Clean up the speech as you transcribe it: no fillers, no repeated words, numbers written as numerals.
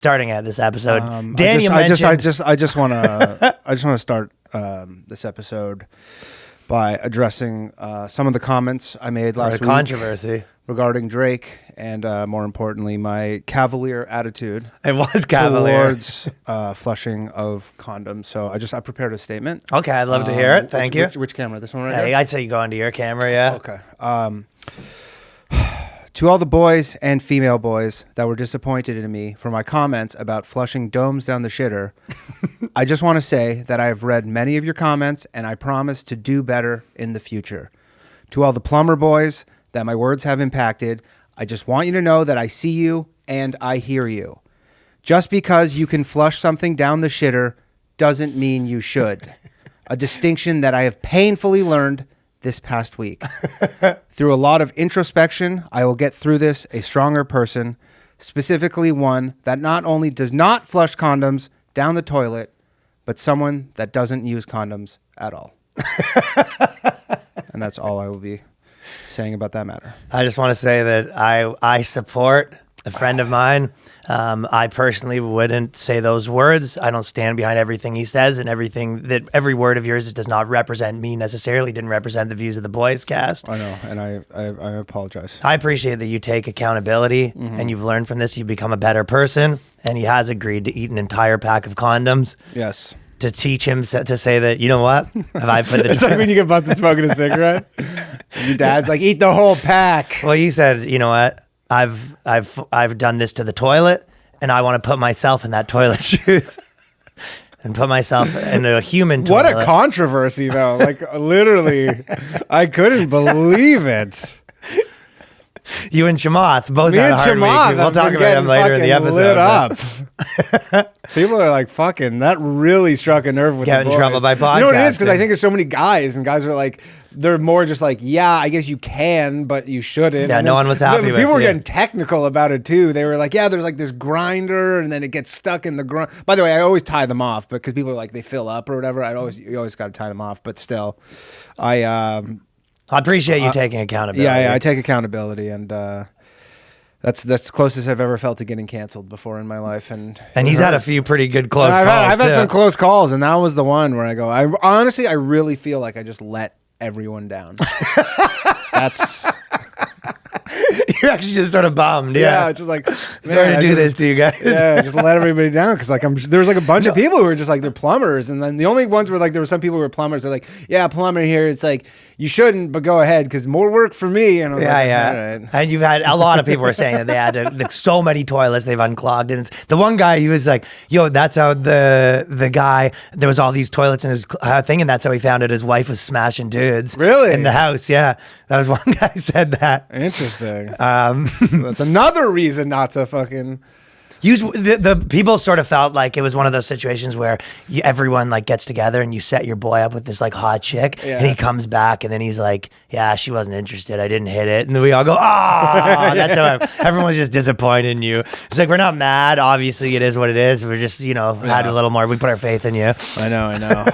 starting at this episode. I just want to start this episode by addressing some of the comments I made last week. Controversy regarding Drake and, more importantly, my cavalier attitude. It was cavalier towards flushing of condoms. So I prepared a statement. Okay, I'd love to hear it. Thank you. Which camera? This one right here? I'd say you go into your camera, yeah. Okay. To all the boys and female boys that were disappointed in me for my comments about flushing domes down the shitter, I just want to say that I have read many of your comments and I promise to do better in the future. To all the plumber boys that my words have impacted, I just want you to know that I see you and I hear you. Just because you can flush something down the shitter doesn't mean you should. A distinction that I have painfully learned this past week. Through a lot of introspection, I will get through this a stronger person, specifically one that not only does not flush condoms down the toilet, but someone that doesn't use condoms at all. And that's all I will be saying about that matter. I just want to say that I support a friend of mine. I personally wouldn't say those words. I don't stand behind everything he says, and every word of yours does not represent me necessarily, didn't represent the views of the Boyscast. I know, and I apologize. I appreciate that you take accountability and you've learned from this. You've become a better person, and he has agreed to eat an entire pack of condoms. Yes. To teach him to say that, you know what? Have I put the It's like when you get busted smoking a cigarette. Your dad's like, eat the whole pack. Well, he said, you know what? I've done this to the toilet, and I want to put myself in that toilet shoes and put myself in a human toilet. What a controversy, though. Like, literally, I couldn't believe it. You and Chamath both had a hard week. We'll talk about him later in the episode. Lit up. People are like, fucking, that really struck a nerve with Get the boys. in trouble by podcasting. You know what it is? Because I think there's so many guys, and guys are like, they're more just like, yeah, I guess you can, but you shouldn't. Yeah, and no one was happy with it. People were getting technical about it, too. They were like, yeah, there's like this grinder, and then it gets stuck in the grind. By the way, I always tie them off, because people are like, they fill up or whatever. You always got to tie them off, but still. I appreciate you taking accountability. Yeah, I take accountability, and that's the closest I've ever felt to getting canceled before in my life. And he's had a few pretty good close calls. I've had some close calls, and that was the one where I go, honestly, I really feel like I just let everyone down. That's... You're actually just sort of bummed, yeah. It's just like, sorry to do this to you guys. Yeah, just let everybody down, because like there's like a bunch of people who are just like, they're plumbers, and then the only ones were like, there were some people who were plumbers. They're like, yeah, plumber here. It's like, you shouldn't, but go ahead, because more work for me. And I was like, all right. And you've had a lot of people were saying that they had so many toilets they've unclogged, and the one guy, he was like, yo, that's how the guy, there was all these toilets in his thing, and that's how he found out his wife was smashing dudes. Really? In the house, yeah. That was one guy said that. Interesting. That's another reason not to fucking... The people sort of felt like it was one of those situations where everyone like gets together and you set your boy up with this like hot chick, and he comes back and then he's like, yeah, she wasn't interested. I didn't hit it. And then we all go, that's how everyone's just disappointed in you. It's like, we're not mad. Obviously it is what it is. We're just, had a little more. We put our faith in you. I know.